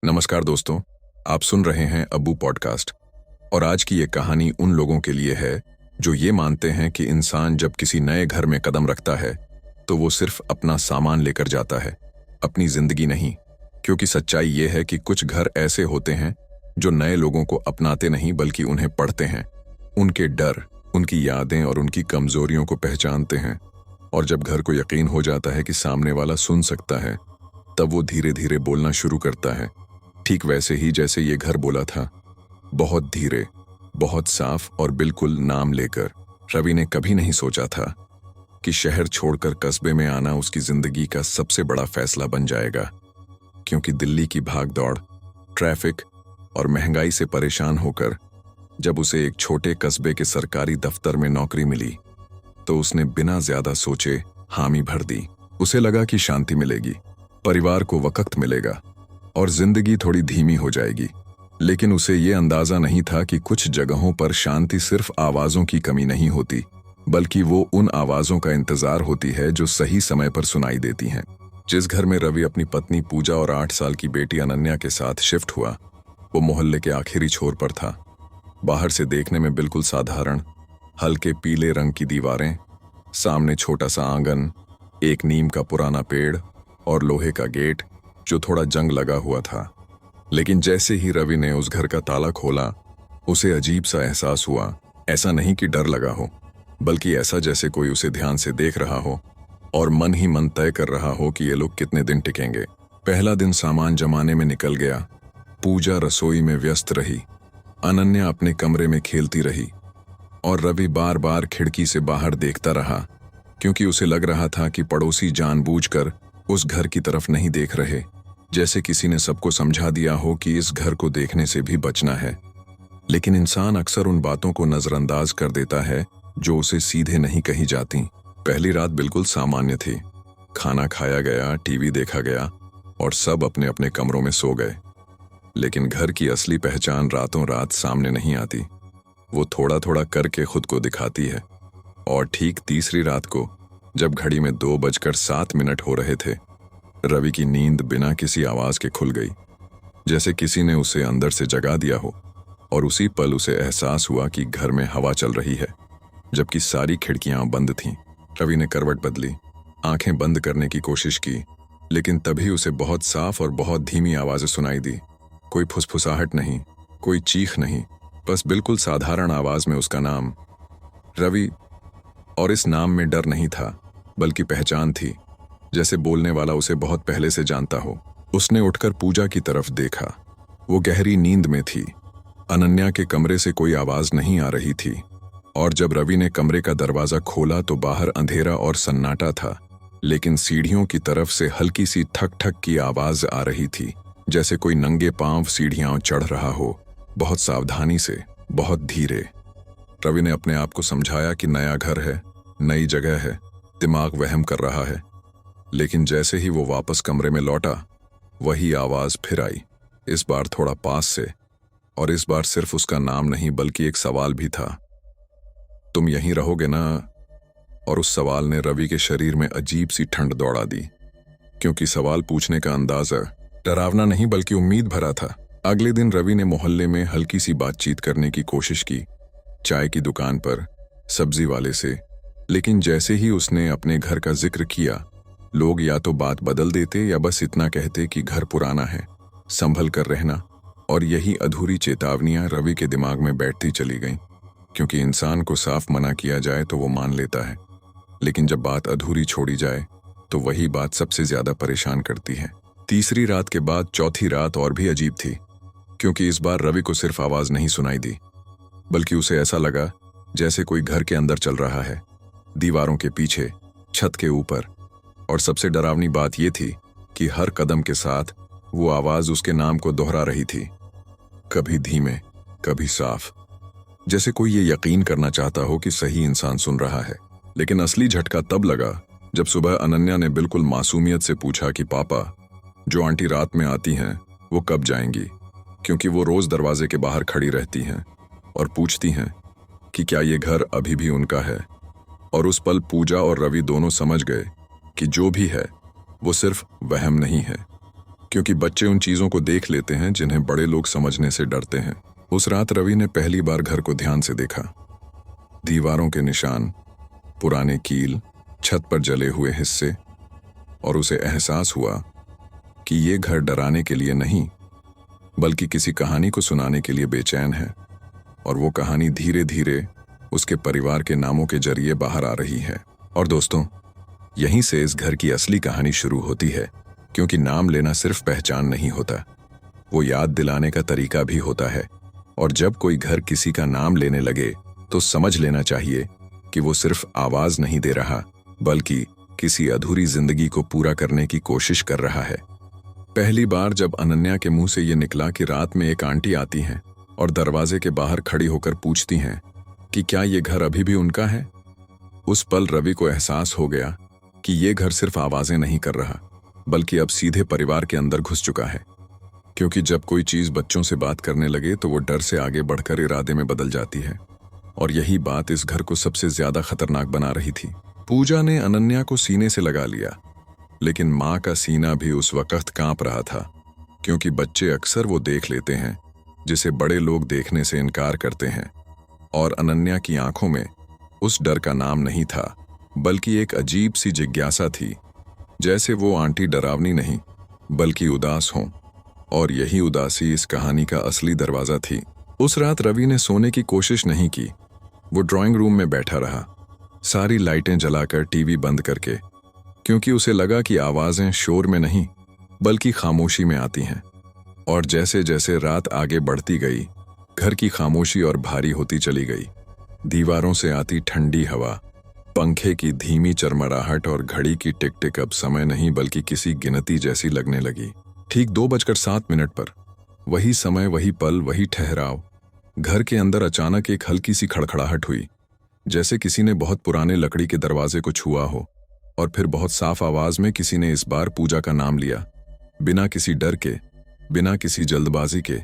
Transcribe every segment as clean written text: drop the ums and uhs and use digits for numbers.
नमस्कार दोस्तों, आप सुन रहे हैं अब्बू पॉडकास्ट। और आज की ये कहानी उन लोगों के लिए है जो ये मानते हैं कि इंसान जब किसी नए घर में कदम रखता है तो वो सिर्फ अपना सामान लेकर जाता है, अपनी जिंदगी नहीं। क्योंकि सच्चाई ये है कि कुछ घर ऐसे होते हैं जो नए लोगों को अपनाते नहीं बल्कि उन्हें पढ़ते हैं, उनके डर, उनकी यादें और उनकी कमजोरियों को पहचानते हैं। और जब घर को यकीन हो जाता है कि सामने वाला सुन सकता है, तब वो धीरे धीरे बोलना शुरू करता है, ठीक वैसे ही जैसे ये घर बोला था, बहुत धीरे, बहुत साफ और बिल्कुल नाम लेकर। रवि ने कभी नहीं सोचा था कि शहर छोड़कर कस्बे में आना उसकी जिंदगी का सबसे बड़ा फैसला बन जाएगा। क्योंकि दिल्ली की भागदौड़, ट्रैफिक और महंगाई से परेशान होकर जब उसे एक छोटे कस्बे के सरकारी दफ्तर में नौकरी मिली तो उसने बिना ज्यादा सोचे हामी भर दी। उसे लगा कि शांति मिलेगी, परिवार को वक्त मिलेगा और जिंदगी थोड़ी धीमी हो जाएगी। लेकिन उसे ये अंदाजा नहीं था कि कुछ जगहों पर शांति सिर्फ आवाजों की कमी नहीं होती, बल्कि वो उन आवाजों का इंतजार होती है जो सही समय पर सुनाई देती हैं। जिस घर में रवि अपनी पत्नी पूजा और 8 साल की बेटी अनन्या के साथ शिफ्ट हुआ, वो मोहल्ले के आखिरी छोर पर था। बाहर से देखने में बिल्कुल साधारण, हल्के पीले रंग की दीवारें, सामने छोटा सा आंगन, एक नीम का पुराना पेड़ और लोहे का गेट जो थोड़ा जंग लगा हुआ था। लेकिन जैसे ही रवि ने उस घर का ताला खोला, उसे अजीब सा एहसास हुआ। ऐसा नहीं कि डर लगा हो, बल्कि ऐसा जैसे कोई उसे ध्यान से देख रहा हो और मन ही मन तय कर रहा हो कि ये लोग कितने दिन टिकेंगे। पहला दिन सामान जमाने में निकल गया। पूजा रसोई में व्यस्त रही, अनन्या अपने कमरे में खेलती रही और रवि बार बार खिड़की से बाहर देखता रहा, क्योंकि उसे लग रहा था कि पड़ोसी जानबूझकर उस घर की तरफ नहीं देख रहे, जैसे किसी ने सबको समझा दिया हो कि इस घर को देखने से भी बचना है। लेकिन इंसान अक्सर उन बातों को नजरअंदाज कर देता है जो उसे सीधे नहीं कही जाती। पहली रात बिल्कुल सामान्य थी। खाना खाया गया, टीवी देखा गया और सब अपने अपने कमरों में सो गए। लेकिन घर की असली पहचान रातों रात सामने नहीं आती, वो थोड़ा थोड़ा करके खुद को दिखाती है। और ठीक तीसरी रात को जब घड़ी में 2:07 हो रहे थे, रवि की नींद बिना किसी आवाज के खुल गई, जैसे किसी ने उसे अंदर से जगा दिया हो। और उसी पल उसे एहसास हुआ कि घर में हवा चल रही है, जबकि सारी खिड़कियां बंद थीं। रवि ने करवट बदली, आंखें बंद करने की कोशिश की, लेकिन तभी उसे बहुत साफ और बहुत धीमी आवाजें सुनाई दी। कोई फुसफुसाहट नहीं, कोई चीख नहीं, बस बिल्कुल साधारण आवाज में उसका नाम, रवि। और इस नाम में डर नहीं था, बल्कि पहचान थी, जैसे बोलने वाला उसे बहुत पहले से जानता हो। उसने उठकर पूजा की तरफ देखा। वो गहरी नींद में थी। अनन्या के कमरे से कोई आवाज नहीं आ रही थी। और जब रवि ने कमरे का दरवाजा खोला तो बाहर अंधेरा और सन्नाटा था, लेकिन सीढ़ियों की तरफ से हल्की सी ठक ठक की आवाज आ रही थी, जैसे कोई नंगे पांव सीढ़ियां चढ़ रहा हो, बहुत सावधानी से, बहुत धीरे। रवि ने अपने आप को समझाया कि नया घर है, नई जगह है, दिमाग वहम कर रहा है। लेकिन जैसे ही वो वापस कमरे में लौटा, वही आवाज फिर आई, इस बार थोड़ा पास से। और इस बार सिर्फ उसका नाम नहीं बल्कि एक सवाल भी था, तुम यहीं रहोगे ना? और उस सवाल ने रवि के शरीर में अजीब सी ठंड दौड़ा दी, क्योंकि सवाल पूछने का अंदाजा डरावना नहीं बल्कि उम्मीद भरा था। अगले दिन रवि ने मोहल्ले में हल्की सी बातचीत करने की कोशिश की, चाय की दुकान पर, सब्जी वाले से। लेकिन जैसे ही उसने अपने घर का जिक्र किया, लोग या तो बात बदल देते या बस इतना कहते कि घर पुराना है, संभल कर रहना। और यही अधूरी चेतावनियां रवि के दिमाग में बैठती चली गईं, क्योंकि इंसान को साफ मना किया जाए तो वो मान लेता है, लेकिन जब बात अधूरी छोड़ी जाए तो वही बात सबसे ज्यादा परेशान करती है। तीसरी रात के बाद चौथी रात और भी अजीब थी, क्योंकि इस बार रवि को सिर्फ आवाज नहीं सुनाई दी, बल्कि उसे ऐसा लगा जैसे कोई घर के अंदर चल रहा है, दीवारों के पीछे, छत के ऊपर। और सबसे डरावनी बात यह थी कि हर कदम के साथ वो आवाज उसके नाम को दोहरा रही थी, कभी धीमे, कभी साफ, जैसे कोई ये यकीन करना चाहता हो कि सही इंसान सुन रहा है। लेकिन असली झटका तब लगा जब सुबह अनन्या ने बिल्कुल मासूमियत से पूछा कि पापा, जो आंटी रात में आती हैं वो कब जाएंगी? क्योंकि वो रोज दरवाजे के बाहर खड़ी रहती हैं और पूछती हैं कि क्या ये घर अभी भी उनका है। और उस पल पूजा और रवि दोनों समझ गए कि जो भी है वो सिर्फ वहम नहीं है, क्योंकि बच्चे उन चीजों को देख लेते हैं जिन्हें बड़े लोग समझने से डरते हैं। उस रात रवि ने पहली बार घर को ध्यान से देखा। दीवारों के निशान, पुराने कील, छत पर जले हुए हिस्से, और उसे एहसास हुआ कि ये घर डराने के लिए नहीं बल्कि किसी कहानी को सुनाने के लिए बेचैन है। और वो कहानी धीरे धीरे उसके परिवार के नामों के जरिए बाहर आ रही है। और दोस्तों, यहीं से इस घर की असली कहानी शुरू होती है, क्योंकि नाम लेना सिर्फ पहचान नहीं होता, वो याद दिलाने का तरीका भी होता है। और जब कोई घर किसी का नाम लेने लगे तो समझ लेना चाहिए कि वो सिर्फ आवाज नहीं दे रहा, बल्कि किसी अधूरी जिंदगी को पूरा करने की कोशिश कर रहा है। पहली बार जब अनन्या के मुंह से ये निकला कि रात में एक आंटी आती हैं और दरवाजे के बाहर खड़ी होकर पूछती हैं कि क्या ये घर अभी भी उनका है, उस पल रवि को एहसास हो गया कि ये घर सिर्फ आवाजें नहीं कर रहा, बल्कि अब सीधे परिवार के अंदर घुस चुका है। क्योंकि जब कोई चीज बच्चों से बात करने लगे तो वो डर से आगे बढ़कर इरादे में बदल जाती है। और यही बात इस घर को सबसे ज्यादा खतरनाक बना रही थी। पूजा ने अनन्या को सीने से लगा लिया, लेकिन माँ का सीना भी उस वक्त कांप रहा था, क्योंकि बच्चे अक्सर वो देख लेते हैं जिसे बड़े लोग देखने से इनकार करते हैं। और अनन्या की आंखों में उस डर का नाम नहीं था, बल्कि एक अजीब सी जिज्ञासा थी, जैसे वो आंटी डरावनी नहीं बल्कि उदास हों। और यही उदासी इस कहानी का असली दरवाजा थी। उस रात रवि ने सोने की कोशिश नहीं की। वो ड्राइंग रूम में बैठा रहा, सारी लाइटें जलाकर, टीवी बंद करके, क्योंकि उसे लगा कि आवाजें शोर में नहीं बल्कि खामोशी में आती हैं। और जैसे जैसे रात आगे बढ़ती गई, घर की खामोशी और भारी होती चली गई। दीवारों से आती ठंडी हवा, पंखे की धीमी चरमराहट और घड़ी की टिक टिक अब समय नहीं बल्कि किसी गिनती जैसी लगने लगी। ठीक 2:07 पर, वही समय, वही पल, वही ठहराव। घर के अंदर अचानक एक हल्की सी खड़खड़ाहट हुई, जैसे किसी ने बहुत पुराने लकड़ी के दरवाजे को छुआ हो। और फिर बहुत साफ आवाज में किसी ने इस बार पूजा का नाम लिया, बिना किसी डर के, बिना किसी जल्दबाजी के,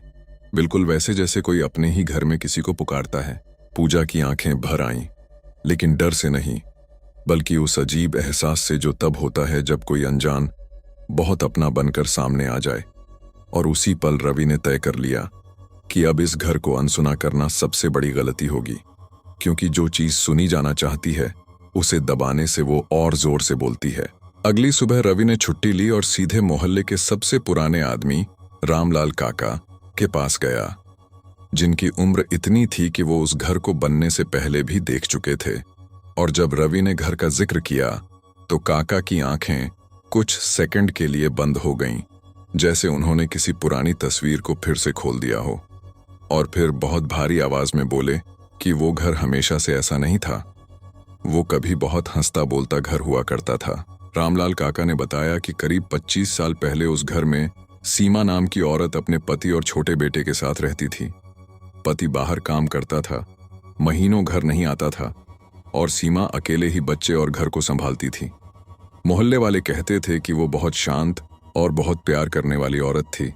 बिल्कुल वैसे जैसे कोई अपने ही घर में किसी को पुकारता है। पूजा की आंखें भर आईं, लेकिन डर से नहीं, बल्कि उस अजीब एहसास से जो तब होता है जब कोई अनजान बहुत अपना बनकर सामने आ जाए। और उसी पल रवि ने तय कर लिया कि अब इस घर को अनसुना करना सबसे बड़ी गलती होगी, क्योंकि जो चीज सुनी जाना चाहती है उसे दबाने से वो और जोर से बोलती है। अगली सुबह रवि ने छुट्टी ली और सीधे मोहल्ले के सबसे पुराने आदमी रामलाल काका के पास गया, जिनकी उम्र इतनी थी कि वो उस घर को बनने से पहले भी देख चुके थे। और जब रवि ने घर का जिक्र किया तो काका की आंखें कुछ सेकंड के लिए बंद हो गईं, जैसे उन्होंने किसी पुरानी तस्वीर को फिर से खोल दिया हो। और फिर बहुत भारी आवाज में बोले कि वो घर हमेशा से ऐसा नहीं था, वो कभी बहुत हंसता बोलता घर हुआ करता था। रामलाल काका ने बताया कि करीब 25 साल पहले उस घर में सीमा नाम की औरत अपने पति और छोटे बेटे के साथ रहती थी। पति बाहर काम करता था, महीनों घर नहीं आता था, और सीमा अकेले ही बच्चे और घर को संभालती थी। मोहल्ले वाले कहते थे कि वो बहुत शांत और बहुत प्यार करने वाली औरत थी,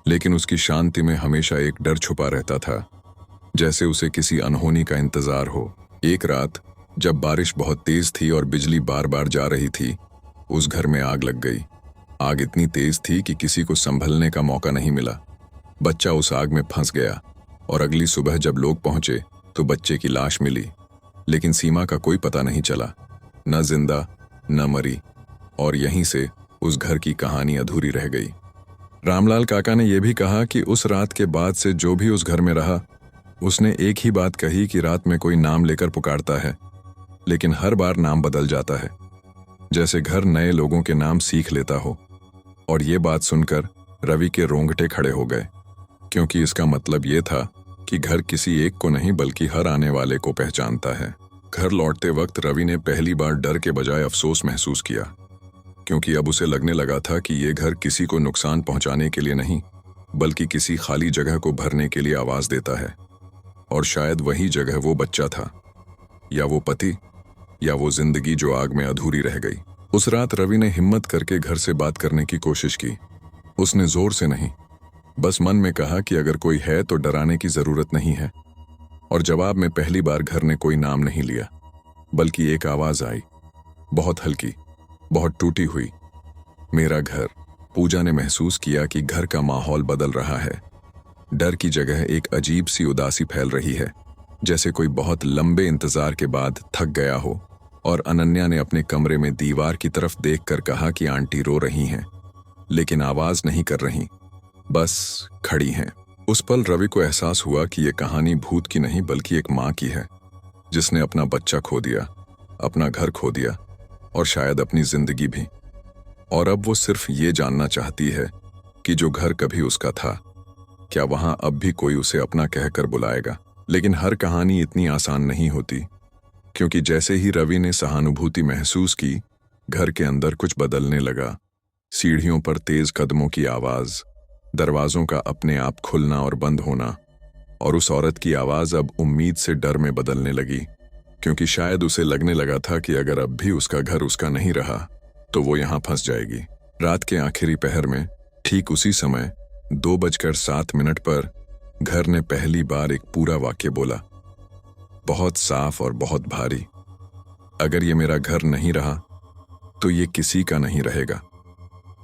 लेकिन उसकी शांति में हमेशा एक डर छुपा रहता था, जैसे उसे किसी अनहोनी का इंतजार हो। एक रात जब बारिश बहुत तेज थी और बिजली बार बार जा रही थी, उस घर में आग लग गई। आग इतनी तेज थी कि किसी को संभलने का मौका नहीं मिला। बच्चा उस आग में फंस गया, और अगली सुबह जब लोग पहुंचे तो बच्चे की लाश मिली, लेकिन सीमा का कोई पता नहीं चला, न जिंदा न मरी। और यहीं से उस घर की कहानी अधूरी रह गई। रामलाल काका ने यह भी कहा कि उस रात के बाद से जो भी उस घर में रहा, उसने एक ही बात कही कि रात में कोई नाम लेकर पुकारता है, लेकिन हर बार नाम बदल जाता है, जैसे घर नए लोगों के नाम सीख लेता हो। और ये बात सुनकर रवि के रोंगटे खड़े हो गए, क्योंकि इसका मतलब ये था कि घर किसी एक को नहीं बल्कि हर आने वाले को पहचानता है। घर लौटते वक्त रवि ने पहली बार डर के बजाय अफसोस महसूस किया, क्योंकि अब उसे लगने लगा था कि ये घर किसी को नुकसान पहुंचाने के लिए नहीं बल्कि किसी खाली जगह को भरने के लिए आवाज देता है। और शायद वही जगह वो बच्चा था, या वो पति, या वो जिंदगी जो आग में अधूरी रह गई। उस रात रवि ने हिम्मत करके घर से बात करने की कोशिश की। उसने जोर से नहीं, बस मन में कहा कि अगर कोई है तो डराने की जरूरत नहीं है। और जवाब में पहली बार घर ने कोई नाम नहीं लिया, बल्कि एक आवाज आई, बहुत हल्की, बहुत टूटी हुई, मेरा घर। पूजा ने महसूस किया कि घर का माहौल बदल रहा है। डर की जगह एक अजीब सी उदासी फैल रही है, जैसे कोई बहुत लंबे इंतजार के बाद थक गया हो। और अनन्या ने अपने कमरे में दीवार की तरफ देखकर कहा कि आंटी रो रही हैं, लेकिन आवाज नहीं कर रही, बस खड़ी हैं। उस पल रवि को एहसास हुआ कि यह कहानी भूत की नहीं बल्कि एक माँ की है, जिसने अपना बच्चा खो दिया, अपना घर खो दिया और शायद अपनी जिंदगी भी। और अब वो सिर्फ ये जानना चाहती है कि जो घर कभी उसका था, क्या वहां अब भी कोई उसे अपना कहकर बुलाएगा। लेकिन हर कहानी इतनी आसान नहीं होती, क्योंकि जैसे ही रवि ने सहानुभूति महसूस की, घर के अंदर कुछ बदलने लगा। सीढ़ियों पर तेज कदमों की आवाज, दरवाजों का अपने आप खुलना और बंद होना, और उस औरत की आवाज अब उम्मीद से डर में बदलने लगी, क्योंकि शायद उसे लगने लगा था कि अगर अब भी उसका घर उसका नहीं रहा तो वो यहां फंस जाएगी। रात के आखिरी पहर में ठीक उसी समय 2:07 पर घर ने पहली बार एक पूरा वाक्य बोला, बहुत साफ और बहुत भारी। अगर ये मेरा घर नहीं रहा तो ये किसी का नहीं रहेगा।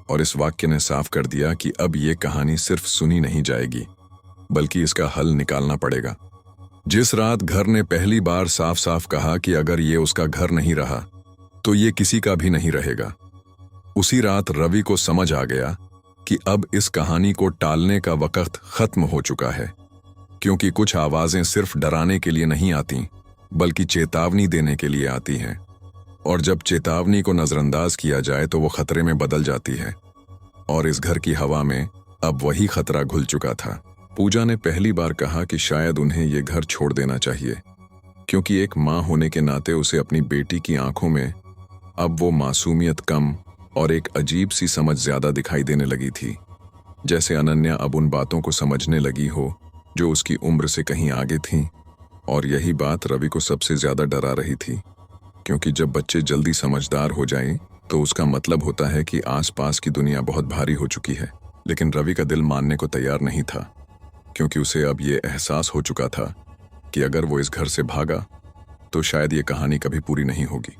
और इस वाक्य ने साफ कर दिया कि अब ये कहानी सिर्फ सुनी नहीं जाएगी, बल्कि इसका हल निकालना पड़ेगा। जिस रात घर ने पहली बार साफ साफ कहा कि अगर ये उसका घर नहीं रहा तो ये किसी का भी नहीं रहेगा, उसी रात रवि को समझ आ गया कि अब इस कहानी को टालने का वक्त खत्म हो चुका है। क्योंकि कुछ आवाजें सिर्फ डराने के लिए नहीं आती, बल्कि चेतावनी देने के लिए आती हैं। और जब चेतावनी को नजरअंदाज किया जाए तो वो खतरे में बदल जाती है। और इस घर की हवा में अब वही खतरा घुल चुका था। पूजा ने पहली बार कहा कि शायद उन्हें ये घर छोड़ देना चाहिए, क्योंकि एक माँ होने के नाते उसे अपनी बेटी की आंखों में अब वो मासूमियत कम और एक अजीब सी समझ ज्यादा दिखाई देने लगी थी। जैसे अनन्या अब उन बातों को समझने लगी हो जो उसकी उम्र से कहीं आगे थीं। और यही बात रवि को सबसे ज्यादा डरा रही थी, क्योंकि जब बच्चे जल्दी समझदार हो जाएं तो उसका मतलब होता है कि आसपास की दुनिया बहुत भारी हो चुकी है। लेकिन रवि का दिल मानने को तैयार नहीं था, क्योंकि उसे अब ये एहसास हो चुका था कि अगर वो इस घर से भागा तो शायद ये कहानी कभी पूरी नहीं होगी।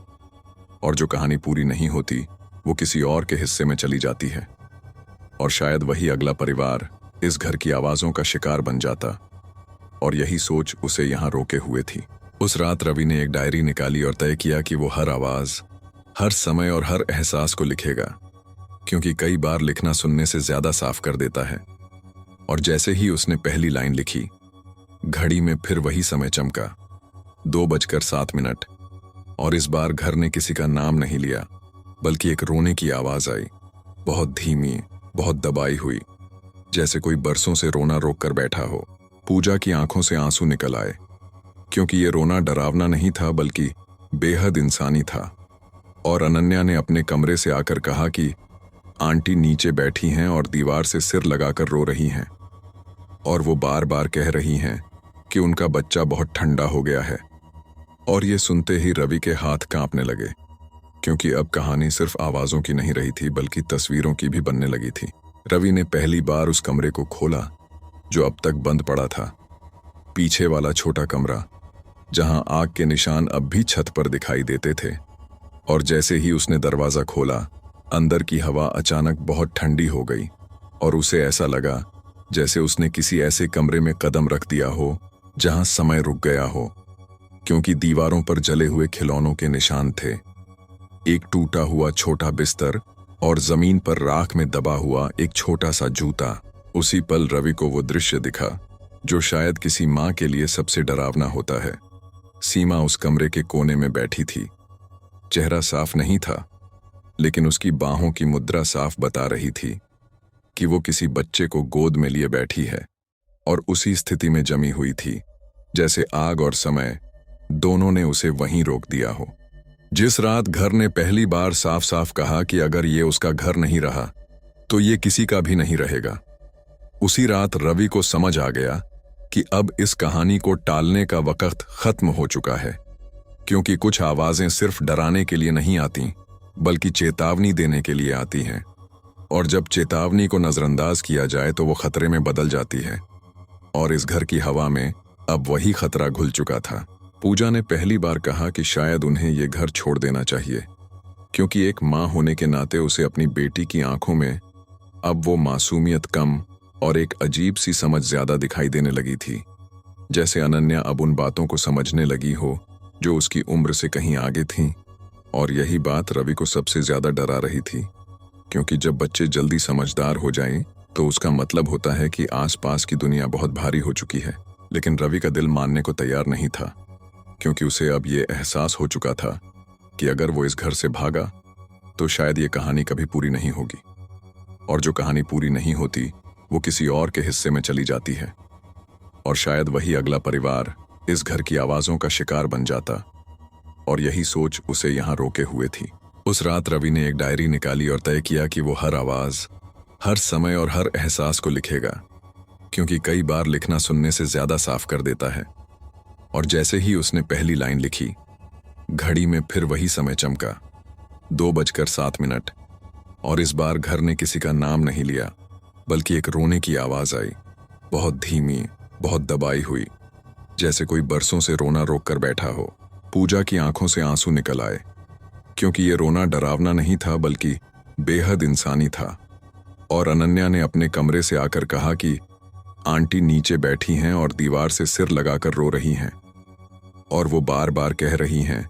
और जो कहानी पूरी नहीं होती वो किसी और के हिस्से में चली जाती है, और शायद वही अगला परिवार इस घर की आवाजों का शिकार बन जाता। और यही सोच उसे यहाँ रोके हुए थी। उस रात रवि ने एक डायरी निकाली और तय किया कि वो हर आवाज, हर समय और हर एहसास को लिखेगा, क्योंकि कई बार लिखना सुनने से ज्यादा साफ कर देता है। और जैसे ही उसने पहली लाइन लिखी, घड़ी में फिर वही समय चमका, 2:07। और इस बार घर ने किसी का नाम नहीं लिया, बल्कि एक रोने की आवाज आई, बहुत धीमी, बहुत दबाई हुई, जैसे कोई बरसों से रोना रोक कर बैठा हो। पूजा की आंखों से आंसू निकल आए, क्योंकि ये रोना डरावना नहीं था बल्कि बेहद इंसानी था। और अनन्या ने अपने कमरे से आकर कहा कि आंटी नीचे बैठी हैं और दीवार से सिर लगाकर रो रही हैं, और वो बार बार कह रही हैं कि उनका बच्चा बहुत ठंडा हो गया है। और ये सुनते ही रवि के हाथ कांपने लगे, क्योंकि अब कहानी सिर्फ आवाजों की नहीं रही थी बल्कि तस्वीरों की भी बनने लगी थी। रवि ने पहली बार उस कमरे को खोला जो अब तक बंद पड़ा था, पीछे वाला छोटा कमरा जहां आग के निशान अब भी छत पर दिखाई देते थे। और जैसे ही उसने दरवाजा खोला, अंदर की हवा अचानक बहुत ठंडी हो गई, और उसे ऐसा लगा जैसे उसने किसी ऐसे कमरे में कदम रख दिया हो जहां समय रुक गया हो, क्योंकि दीवारों पर जले हुए खिलौनों के निशान थे, एक टूटा हुआ छोटा बिस्तर और जमीन पर राख में दबा हुआ एक छोटा सा जूता। उसी पल रवि को वो दृश्य दिखा जो शायद किसी माँ के लिए सबसे डरावना होता है। सीमा उस कमरे के कोने में बैठी थी। चेहरा साफ नहीं था, लेकिन उसकी बाहों की मुद्रा साफ बता रही थी कि वो किसी बच्चे को गोद में लिए बैठी है, और उसी स्थिति में जमी हुई थी जैसे आग और समय दोनों ने उसे वहीं रोक दिया हो। जिस रात घर ने पहली बार साफ साफ कहा कि अगर ये उसका घर नहीं रहा तो ये किसी का भी नहीं रहेगा, उसी रात रवि को समझ आ गया कि अब इस कहानी को टालने का वक्त खत्म हो चुका है। क्योंकि कुछ आवाजें सिर्फ डराने के लिए नहीं आती, बल्कि चेतावनी देने के लिए आती हैं। और जब चेतावनी को नजरअंदाज किया जाए तो वो खतरे में बदल जाती है। और इस घर की हवा में अब वही खतरा घुल चुका था। पूजा ने पहली बार कहा कि शायद उन्हें ये घर छोड़ देना चाहिए, क्योंकि एक माँ होने के नाते उसे अपनी बेटी की आंखों में अब वो मासूमियत कम और एक अजीब सी समझ ज्यादा दिखाई देने लगी थी। जैसे अनन्या अब उन बातों को समझने लगी हो जो उसकी उम्र से कहीं आगे थीं। और यही बात रवि को सबसे ज्यादा डरा रही थी, क्योंकि जब बच्चे जल्दी समझदार हो जाएं तो उसका मतलब होता है कि आसपास की दुनिया बहुत भारी हो चुकी है। लेकिन रवि का दिल मानने को तैयार नहीं था, क्योंकि उसे अब ये एहसास हो चुका था कि अगर वो इस घर से भागा तो शायद ये कहानी कभी पूरी नहीं होगी, और जो कहानी पूरी नहीं होती वो किसी और के हिस्से में चली जाती है, और शायद वही अगला परिवार इस घर की आवाजों का शिकार बन जाता। और यही सोच उसे यहाँ रोके हुए थी। उस रात रवि ने एक डायरी निकाली और तय किया कि वो हर आवाज, हर समय और हर एहसास को लिखेगा, क्योंकि कई बार लिखना सुनने से ज्यादा साफ कर देता है। और जैसे ही उसने पहली लाइन लिखी, घड़ी में फिर वही समय चमका, 2:07। और इस बार घर ने किसी का नाम नहीं लिया, बल्कि एक रोने की आवाज आई, बहुत धीमी, बहुत दबाई हुई, जैसे कोई बरसों से रोना रोक कर बैठा हो। पूजा की आंखों से आंसू निकल आए, क्योंकि ये रोना डरावना नहीं था बल्कि बेहद इंसानी था। और अनन्या ने अपने कमरे से आकर कहा कि आंटी नीचे बैठी हैं और दीवार से सिर लगाकर रो रही हैं, और वो बार बार कह रही हैं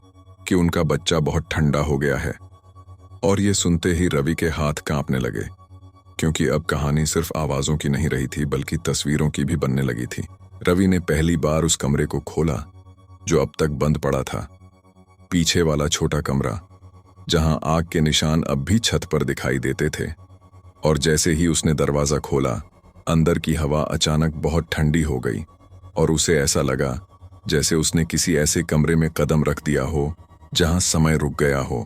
कि उनका बच्चा बहुत ठंडा हो गया है। और ये सुनते ही रवि के हाथ कांपने लगे, क्योंकि अब कहानी सिर्फ आवाजों की नहीं रही थी बल्कि तस्वीरों की भी बनने लगी थी। रवि ने पहली बार उस कमरे को खोला जो अब तक बंद पड़ा था। पीछे वाला छोटा कमरा, जहां आग के निशान अब भी छत पर दिखाई देते थे। और जैसे ही उसने दरवाजा खोला, अंदर की हवा अचानक बहुत ठंडी हो गई, और उसे ऐसा लगा जैसे उसने किसी ऐसे कमरे में कदम रख दिया हो जहां समय रुक गया हो,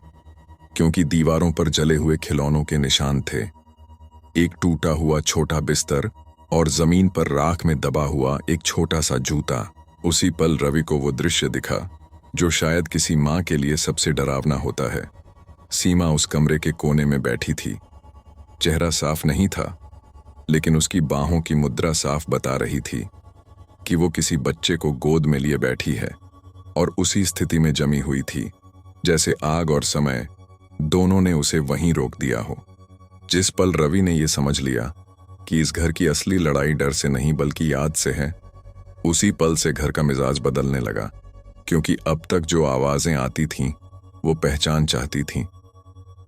क्योंकि दीवारों पर जले हुए खिलौनों के निशान थे, एक टूटा हुआ छोटा बिस्तर और जमीन पर राख में दबा हुआ एक छोटा सा जूता। उसी पल रवि को वो दृश्य दिखा जो शायद किसी माँ के लिए सबसे डरावना होता है। सीमा उस कमरे के कोने में बैठी थी। चेहरा साफ नहीं था, लेकिन उसकी बाहों की मुद्रा साफ बता रही थी कि वो किसी बच्चे को गोद में लिए बैठी है, और उसी स्थिति में जमी हुई थी जैसे आग और समय दोनों ने उसे वहीं रोक दिया हो। जिस पल रवि ने यह समझ लिया कि इस घर की असली लड़ाई डर से नहीं बल्कि याद से है, उसी पल से घर का मिजाज बदलने लगा, क्योंकि अब तक जो आवाजें आती थीं वो पहचान चाहती थीं,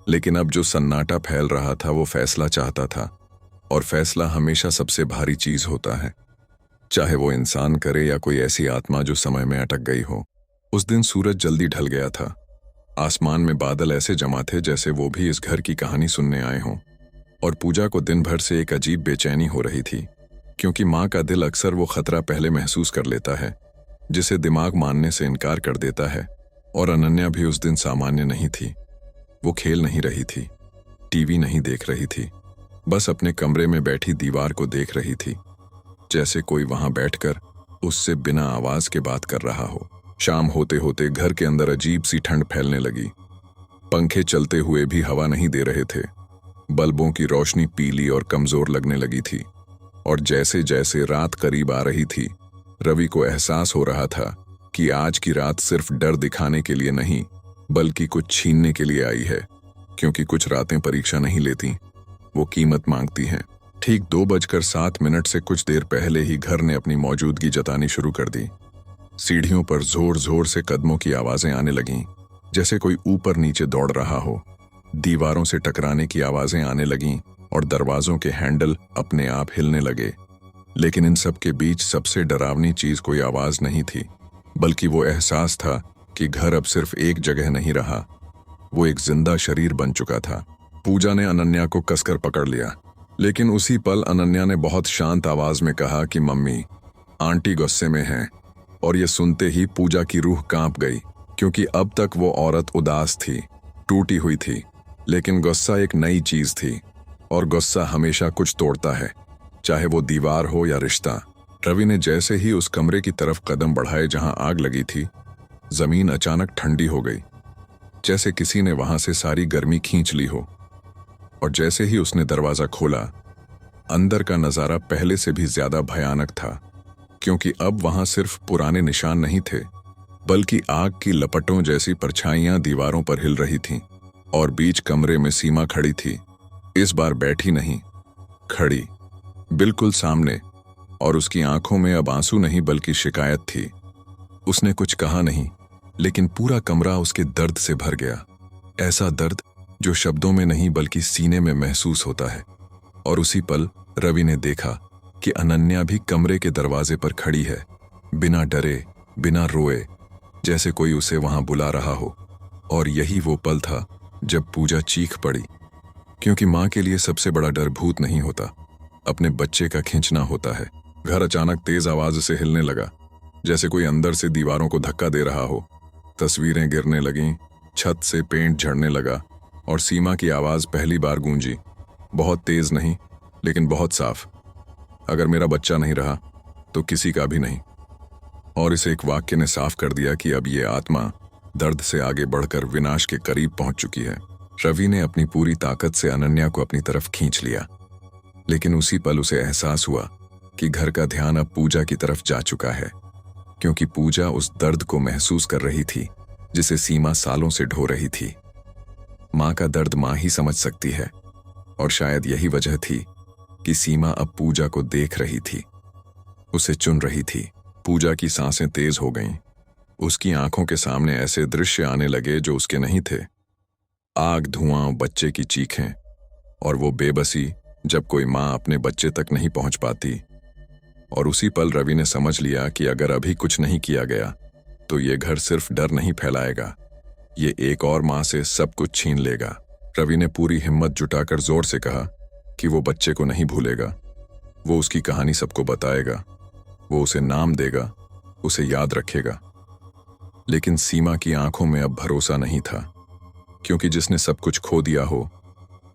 लेकिन अब जो सन्नाटा फैल रहा था वो फैसला चाहता था। और फैसला हमेशा सबसे भारी चीज होता है, चाहे वो इंसान करे या कोई ऐसी आत्मा जो समय में अटक गई हो। उस दिन सूरज जल्दी ढल गया था। आसमान में बादल ऐसे जमा थे जैसे वो भी इस घर की कहानी सुनने आए हों। और पूजा को दिन भर से एक अजीब बेचैनी हो रही थी, क्योंकि माँ का दिल अक्सर वो खतरा पहले महसूस कर लेता है जिसे दिमाग मानने से इनकार कर देता है। और अनन्या भी उस दिन सामान्य नहीं थी। वो खेल नहीं रही थी, टीवी नहीं देख रही थी, बस अपने कमरे में बैठी दीवार को देख रही थी, जैसे कोई वहां बैठकर उससे बिना आवाज के बात कर रहा हो। शाम होते होते घर के अंदर अजीब सी ठंड फैलने लगी। पंखे चलते हुए भी हवा नहीं दे रहे थे। बल्बों की रोशनी पीली और कमजोर लगने लगी थी। और जैसे जैसे रात करीब आ रही थी, रवि को एहसास हो रहा था कि आज की रात सिर्फ डर दिखाने के लिए नहीं बल्कि कुछ छीनने के लिए आई है, क्योंकि कुछ रातें परीक्षा नहीं लेती, वो कीमत मांगती हैं। ठीक 2:07 से कुछ देर पहले ही घर ने अपनी मौजूदगी जतानी शुरू कर दी। सीढ़ियों पर जोर जोर से कदमों की आवाजें आने लगीं, जैसे कोई ऊपर नीचे दौड़ रहा हो। दीवारों से टकराने की आवाजें आने लगीं और दरवाजों के हैंडल अपने आप हिलने लगे। लेकिन इन सब के बीच सबसे डरावनी चीज कोई आवाज नहीं थी, बल्कि वो एहसास था कि घर अब सिर्फ एक जगह नहीं रहा, वो एक जिंदा शरीर बन चुका था। पूजा ने अनन्या को कसकर पकड़ लिया, लेकिन उसी पल अनन्या ने बहुत शांत आवाज में कहा कि मम्मी, आंटी गुस्से में हैं। और ये सुनते ही पूजा की रूह कांप गई, क्योंकि अब तक वो औरत उदास थी, टूटी हुई थी, लेकिन गुस्सा एक नई चीज थी, और गुस्सा हमेशा कुछ तोड़ता है, चाहे वो दीवार हो या रिश्ता। रवि ने जैसे ही उस कमरे की तरफ कदम बढ़ाए जहां आग लगी थी, जमीन अचानक ठंडी हो गई, जैसे किसी ने वहां से सारी गर्मी खींच ली हो। और जैसे ही उसने दरवाजा खोला, अंदर का नजारा पहले से भी ज्यादा भयानक था, क्योंकि अब वहां सिर्फ पुराने निशान नहीं थे, बल्कि आग की लपटों जैसी परछाइयां दीवारों पर हिल रही थीं। और बीच कमरे में सीमा खड़ी थी, इस बार बैठी नहीं खड़ी, बिल्कुल सामने, और उसकी आंखों में अब आंसू नहीं बल्कि शिकायत थी। उसने कुछ कहा नहीं, लेकिन पूरा कमरा उसके दर्द से भर गया। ऐसा दर्द जो शब्दों में नहीं बल्कि सीने में महसूस होता है। और उसी पल रवि ने देखा कि अनन्या भी कमरे के दरवाजे पर खड़ी है, बिना डरे, बिना रोए, जैसे कोई उसे वहां बुला रहा हो। और यही वो पल था जब पूजा चीख पड़ी, क्योंकि माँ के लिए सबसे बड़ा डर भूत नहीं होता, अपने बच्चे का खींचना होता है। घर अचानक तेज आवाज से हिलने लगा, जैसे कोई अंदर से दीवारों को धक्का दे रहा हो। तस्वीरें गिरने लगीं, छत से पेंट झड़ने लगा, और सीमा की आवाज पहली बार गूंजी, बहुत तेज नहीं, लेकिन बहुत साफ। अगर मेरा बच्चा नहीं रहा तो किसी का भी नहीं। और इस एक वाक्य ने साफ कर दिया कि अब ये आत्मा दर्द से आगे बढ़कर विनाश के करीब पहुंच चुकी है। रवि ने अपनी पूरी ताकत से अनन्या को अपनी तरफ खींच लिया, लेकिन उसी पल उसे एहसास हुआ कि घर का ध्यान अब पूजा की तरफ जा चुका है, क्योंकि पूजा उस दर्द को महसूस कर रही थी जिसे सीमा सालों से ढो रही थी। माँ का दर्द माँ ही समझ सकती है, और शायद यही वजह थी कि सीमा अब पूजा को देख रही थी, उसे चुन रही थी। पूजा की सांसें तेज हो गईं। उसकी आंखों के सामने ऐसे दृश्य आने लगे जो उसके नहीं थे। आग, धुआं, बच्चे की चीखें, और वो बेबसी जब कोई माँ अपने बच्चे तक नहीं पहुंच पाती। और उसी पल रवि ने समझ लिया कि अगर अभी कुछ नहीं किया गया तो ये घर सिर्फ डर नहीं फैलाएगा, ये एक और माँ से सब कुछ छीन लेगा। रवि ने पूरी हिम्मत जुटाकर जोर से कहा कि वो बच्चे को नहीं भूलेगा, वो उसकी कहानी सबको बताएगा, वो उसे नाम देगा, उसे याद रखेगा। लेकिन सीमा की आंखों में अब भरोसा नहीं था, क्योंकि जिसने सब कुछ खो दिया हो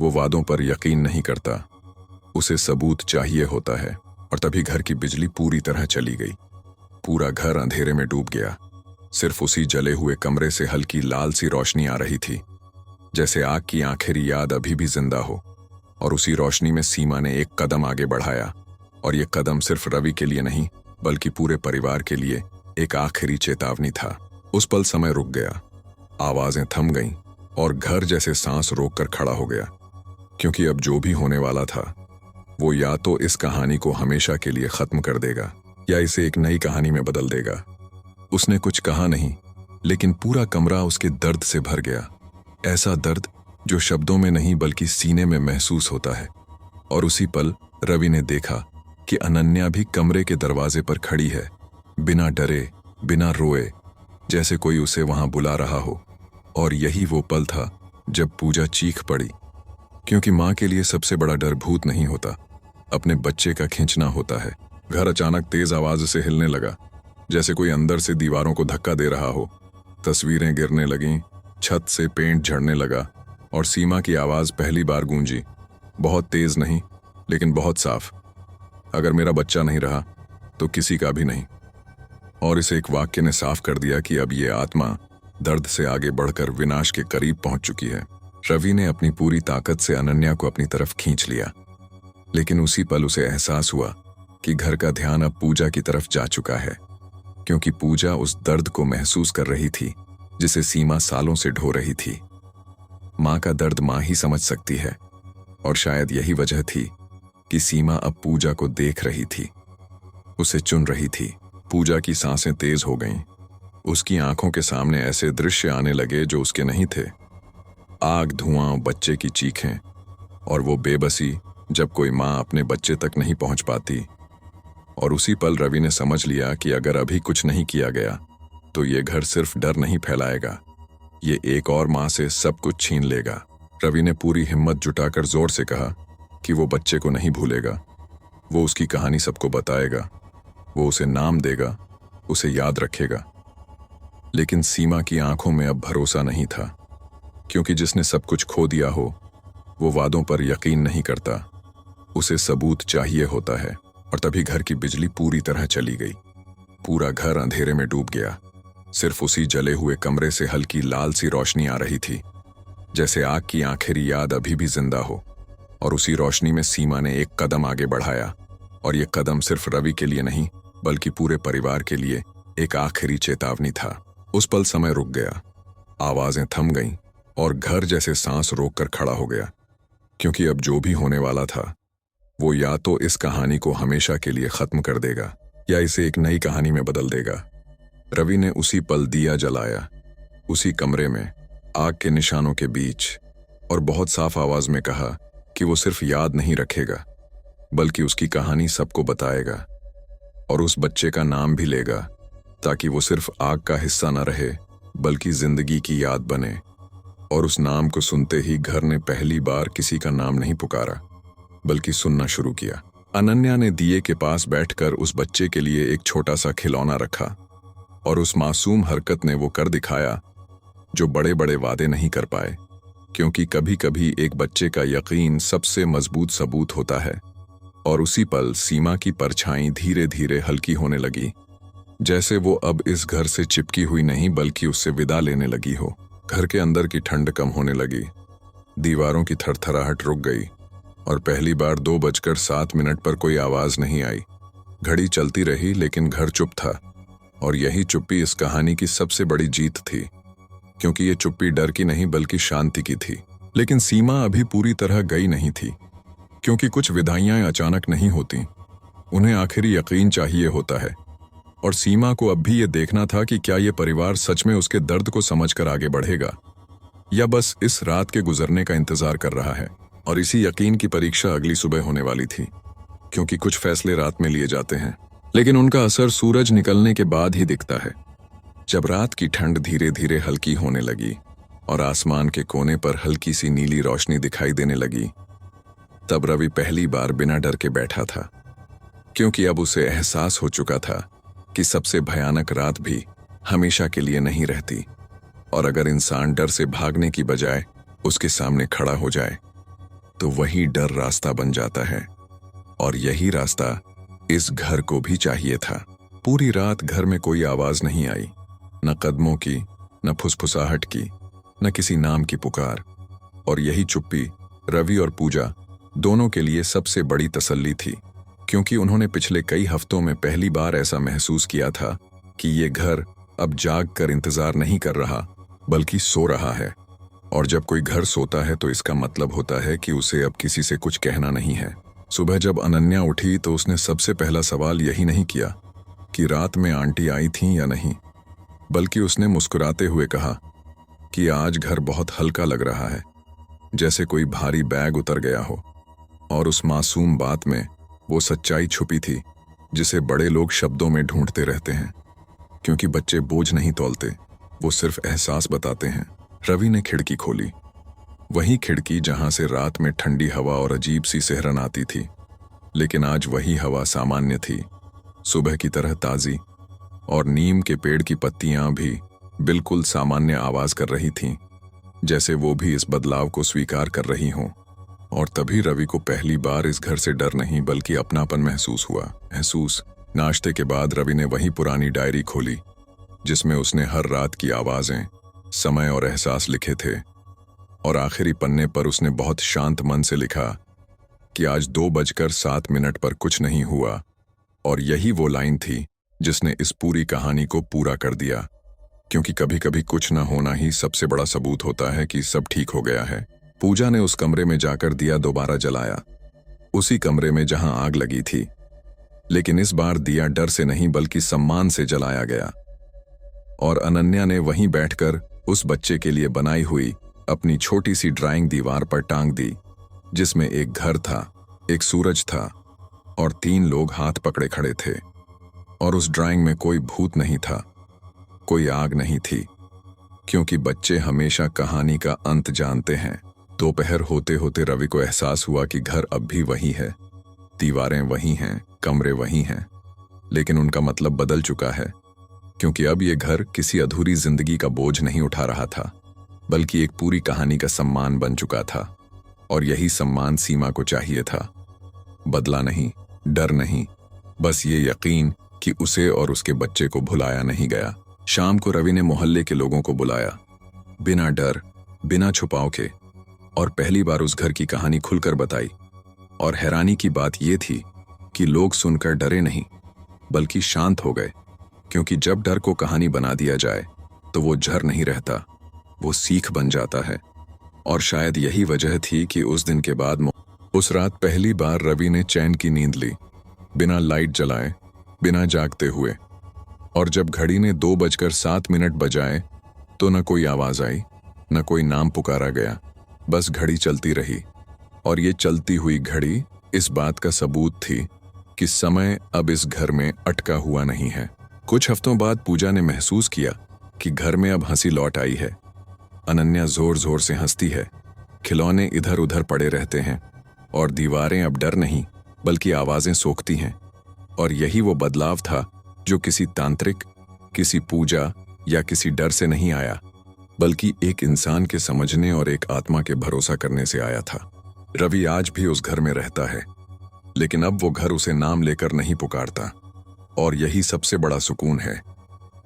वो वादों पर यकीन नहीं करता, उसे सबूत चाहिए होता है। और तभी घर की बिजली पूरी तरह चली गई। पूरा घर अंधेरे में डूब गया। सिर्फ उसी जले हुए कमरे से हल्की लाल सी रोशनी आ रही थी, जैसे आग की आखिरी याद अभी भी जिंदा हो। और उसी रोशनी में सीमा ने एक कदम आगे बढ़ाया, और ये कदम सिर्फ रवि के लिए नहीं बल्कि पूरे परिवार के लिए एक आखिरी चेतावनी था। उस पल समय रुक गया, आवाजें थम गईं, और घर जैसे सांस रोककर खड़ा हो गया, क्योंकि अब जो भी होने वाला था वो या तो इस कहानी को हमेशा के लिए खत्म कर देगा या इसे एक नई कहानी में बदल देगा। उसने कुछ कहा नहीं, लेकिन पूरा कमरा उसके दर्द से भर गया। ऐसा दर्द जो शब्दों में नहीं बल्कि सीने में महसूस होता है। और उसी पल रवि ने देखा कि अनन्या भी कमरे के दरवाजे पर खड़ी है, बिना डरे, बिना रोए, जैसे कोई उसे वहां बुला रहा हो। और यही वो पल था जब पूजा चीख पड़ी, क्योंकि माँ के लिए सबसे बड़ा डर भूत नहीं होता, अपने बच्चे का खींचना होता है। घर अचानक तेज आवाज से हिलने लगा, जैसे कोई अंदर से दीवारों को धक्का दे रहा हो। तस्वीरें गिरने लगीं, छत से पेंट झड़ने लगा, और सीमा की आवाज पहली बार गूंजी, बहुत तेज नहीं, लेकिन बहुत साफ। अगर मेरा बच्चा नहीं रहा तो किसी का भी नहीं। और इस एक वाक्य ने साफ कर दिया कि अब ये आत्मा दर्द से आगे बढ़कर विनाश के करीब पहुंच चुकी है। रवि ने अपनी पूरी ताकत से अनन्या को अपनी तरफ खींच लिया, लेकिन उसी पल उसे एहसास हुआ कि घर का ध्यान अब पूजा की तरफ जा चुका है, क्योंकि पूजा उस दर्द को महसूस कर रही थी जिसे सीमा सालों से ढो रही थी। माँ का दर्द माँ ही समझ सकती है, और शायद यही वजह थी कि सीमा अब पूजा को देख रही थी, उसे चुन रही थी। पूजा की सांसें तेज हो गईं। उसकी आंखों के सामने ऐसे दृश्य आने लगे जो उसके नहीं थे। आग, धुआं, बच्चे की चीखें, और वो बेबसी जब कोई माँ अपने बच्चे तक नहीं पहुंच पाती। और उसी पल रवि ने समझ लिया कि अगर अभी कुछ नहीं किया गया तो ये घर सिर्फ डर नहीं फैलाएगा, ये एक और माँ से सब कुछ छीन लेगा। रवि ने पूरी हिम्मत जुटाकर जोर से कहा कि वो बच्चे को नहीं भूलेगा, वो उसकी कहानी सबको बताएगा, वो उसे नाम देगा, उसे याद रखेगा। लेकिन सीमा की आंखों में अब भरोसा नहीं था, क्योंकि जिसने सब कुछ खो दिया हो वो वादों पर यकीन नहीं करता, उसे सबूत चाहिए होता है। और तभी घर की बिजली पूरी तरह चली गई। पूरा घर अंधेरे में डूब गया। सिर्फ उसी जले हुए कमरे से हल्की लाल सी रोशनी आ रही थी, जैसे आग की आखिरी याद अभी भी जिंदा हो। और उसी रोशनी में सीमा ने एक कदम आगे बढ़ाया, और ये कदम सिर्फ रवि के लिए नहीं बल्कि पूरे परिवार के लिए एक आखिरी चेतावनी था। उस पल समय रुक गया, आवाजें थम गईं, और घर जैसे सांस रोककर खड़ा हो गया, क्योंकि अब जो भी होने वाला था वो या तो इस कहानी को हमेशा के लिए खत्म कर देगा या इसे एक नई कहानी में बदल देगा। रवि ने उसी पल दिया जलाया, उसी कमरे में, आग के निशानों के बीच, और बहुत साफ आवाज में कहा कि वो सिर्फ याद नहीं रखेगा बल्कि उसकी कहानी सबको बताएगा और उस बच्चे का नाम भी लेगा, ताकि वो सिर्फ आग का हिस्सा न रहे बल्कि जिंदगी की याद बने। और उस नाम को सुनते ही घर ने पहली बार किसी का नाम नहीं पुकारा बल्कि सुनना शुरू किया। अनन्या ने दिए के पास बैठकर उस बच्चे के लिए एक छोटा सा खिलौना रखा और उस मासूम हरकत ने वो कर दिखाया जो बड़े बड़े वादे नहीं कर पाए, क्योंकि कभी कभी एक बच्चे का यकीन सबसे मजबूत सबूत होता है। और उसी पल सीमा की परछाई धीरे धीरे हल्की होने लगी, जैसे वो अब इस घर से चिपकी हुई नहीं बल्कि उससे विदा लेने लगी हो। घर के अंदर की ठंड कम होने लगी, दीवारों की थरथराहट रुक गई और पहली बार 2:07 पर कोई आवाज नहीं आई। घड़ी चलती रही लेकिन घर चुप था, और यही चुप्पी इस कहानी की सबसे बड़ी जीत थी, क्योंकि ये चुप्पी डर की नहीं बल्कि शांति की थी। लेकिन सीमा अभी पूरी तरह गई नहीं थी, क्योंकि कुछ विदाइयां अचानक नहीं होती, उन्हें आखिरी यकीन चाहिए होता है। और सीमा को अब भी ये देखना था कि क्या ये परिवार सच में उसके दर्द को समझकर आगे बढ़ेगा या बस इस रात के गुजरने का इंतजार कर रहा है। और इसी यकीन की परीक्षा अगली सुबह होने वाली थी, क्योंकि कुछ फैसले रात में लिए जाते हैं लेकिन उनका असर सूरज निकलने के बाद ही दिखता है। जब रात की ठंड धीरे धीरे हल्की होने लगी और आसमान के कोने पर हल्की सी नीली रोशनी दिखाई देने लगी, तब रवि पहली बार बिना डर के बैठा था, क्योंकि अब उसे एहसास हो चुका था कि सबसे भयानक रात भी हमेशा के लिए नहीं रहती। और अगर इंसान डर से भागने की बजाय उसके सामने खड़ा हो जाए तो वही डर रास्ता बन जाता है। और यही रास्ता इस घर को भी चाहिए था। पूरी रात घर में कोई आवाज नहीं आई, न कदमों की, न फुसफुसाहट की, न किसी नाम की पुकार। और यही चुप्पी रवि और पूजा दोनों के लिए सबसे बड़ी तसल्ली थी, क्योंकि उन्होंने पिछले कई हफ्तों में पहली बार ऐसा महसूस किया था कि ये घर अब जाग कर इंतजार नहीं कर रहा बल्कि सो रहा है। और जब कोई घर सोता है तो इसका मतलब होता है कि उसे अब किसी से कुछ कहना नहीं है। सुबह जब अनन्या उठी तो उसने सबसे पहला सवाल यही नहीं किया कि रात में आंटी आई थीं या नहीं, बल्कि उसने मुस्कुराते हुए कहा कि आज घर बहुत हल्का लग रहा है, जैसे कोई भारी बैग उतर गया हो। और उस मासूम बात में वो सच्चाई छुपी थी जिसे बड़े लोग शब्दों में ढूंढते रहते हैं, क्योंकि बच्चे बोझ नहीं तौलते, वो सिर्फ एहसास बताते हैं। रवि ने खिड़की खोली, वही खिड़की जहां से रात में ठंडी हवा और अजीब सी सिहरन आती थी। लेकिन आज वही हवा सामान्य थी, सुबह की तरह ताजी, और नीम के पेड़ की पत्तियां भी बिल्कुल सामान्य आवाज कर रही थीं, जैसे वो भी इस बदलाव को स्वीकार कर रही हों। और तभी रवि को पहली बार इस घर से डर नहीं बल्कि अपनापन महसूस हुआ। नाश्ते के बाद रवि ने वही पुरानी डायरी खोली जिसमें उसने हर रात की आवाजें, समय और एहसास लिखे थे। और आखिरी पन्ने पर उसने बहुत शांत मन से लिखा कि आज 2:07 पर कुछ नहीं हुआ। और यही वो लाइन थी जिसने इस पूरी कहानी को पूरा कर दिया, क्योंकि कभी कभी कुछ न होना ही सबसे बड़ा सबूत होता है कि सब ठीक हो गया है। पूजा ने उस कमरे में जाकर दिया दोबारा जलाया, उसी कमरे में जहां आग लगी थी, लेकिन इस बार दिया डर से नहीं बल्कि सम्मान से जलाया गया। और अनन्या ने वहीं बैठकर उस बच्चे के लिए बनाई हुई अपनी छोटी सी ड्राइंग दीवार पर टांग दी, जिसमें एक घर था, एक सूरज था और 3 लोग हाथ पकड़े खड़े थे। और उस ड्राइंग में कोई भूत नहीं था, कोई आग नहीं थी, क्योंकि बच्चे हमेशा कहानी का अंत जानते हैं। दोपहर होते होते रवि को एहसास हुआ कि घर अब भी वही है, दीवारें वही हैं, कमरे वही हैं, लेकिन उनका मतलब बदल चुका है, क्योंकि अब ये घर किसी अधूरी जिंदगी का बोझ नहीं उठा रहा था बल्कि एक पूरी कहानी का सम्मान बन चुका था। और यही सम्मान सीमा को चाहिए था। बदला नहीं, डर नहीं, बस ये यकीन कि उसे और उसके बच्चे को भुलाया नहीं गया। शाम को रवि ने मोहल्ले के लोगों को बुलाया, बिना डर, बिना छुपाव के, और पहली बार उस घर की कहानी खुलकर बताई। और हैरानी की बात यह थी कि लोग सुनकर डरे नहीं बल्कि शांत हो गए, क्योंकि जब डर को कहानी बना दिया जाए तो वो जहर नहीं रहता, वो सीख बन जाता है। और शायद यही वजह थी कि उस दिन के बाद उस रात पहली बार रवि ने चैन की नींद ली, बिना लाइट जलाए, बिना जागते हुए। और जब घड़ी ने 2:07 बजाए तो न कोई आवाज आई, न कोई नाम पुकारा गया, बस घड़ी चलती रही। और ये चलती हुई घड़ी इस बात का सबूत थी कि समय अब इस घर में अटका हुआ नहीं है। कुछ हफ्तों बाद पूजा ने महसूस किया कि घर में अब हंसी लौट आई है। अनन्या जोर जोर से हंसती है, खिलौने इधर उधर पड़े रहते हैं और दीवारें अब डर नहीं बल्कि आवाजें सोखती हैं। और यही वो बदलाव था जो किसी तांत्रिक, किसी पूजा या किसी डर से नहीं आया, बल्कि एक इंसान के समझने और एक आत्मा के भरोसा करने से आया था। रवि आज भी उस घर में रहता है, लेकिन अब वो घर उसे नाम लेकर नहीं पुकारता। और यही सबसे बड़ा सुकून है,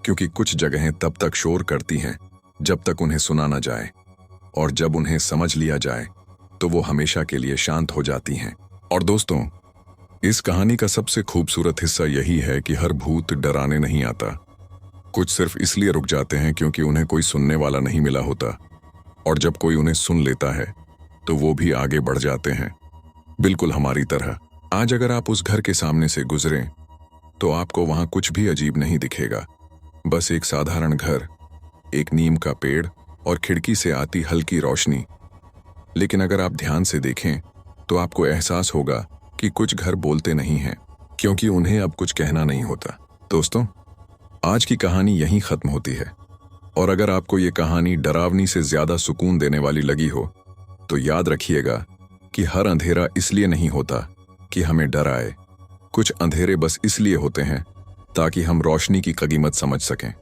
क्योंकि कुछ जगहें तब तक शोर करती हैं जब तक उन्हें सुना न जाए, और जब उन्हें समझ लिया जाए तो वो हमेशा के लिए शांत हो जाती हैं। और दोस्तों, इस कहानी का सबसे खूबसूरत हिस्सा यही है कि हर भूत डराने नहीं आता। कुछ सिर्फ इसलिए रुक जाते हैं क्योंकि उन्हें कोई सुनने वाला नहीं मिला होता, और जब कोई उन्हें सुन लेता है तो वो भी आगे बढ़ जाते हैं, बिल्कुल हमारी तरह। आज अगर आप उस घर के सामने से गुजरें तो आपको वहां कुछ भी अजीब नहीं दिखेगा, बस एक साधारण घर, एक नीम का पेड़ और खिड़की से आती हल्की रोशनी। लेकिन अगर आप ध्यान से देखें तो आपको एहसास होगा कि कुछ घर बोलते नहीं हैं, क्योंकि उन्हें अब कुछ कहना नहीं होता। दोस्तों, आज की कहानी यहीं खत्म होती है, और अगर आपको ये कहानी डरावनी से ज्यादा सुकून देने वाली लगी हो तो याद रखिएगा कि हर अंधेरा इसलिए नहीं होता कि हमें डर आए। कुछ अंधेरे बस इसलिए होते हैं ताकि हम रोशनी की कीमत समझ सकें।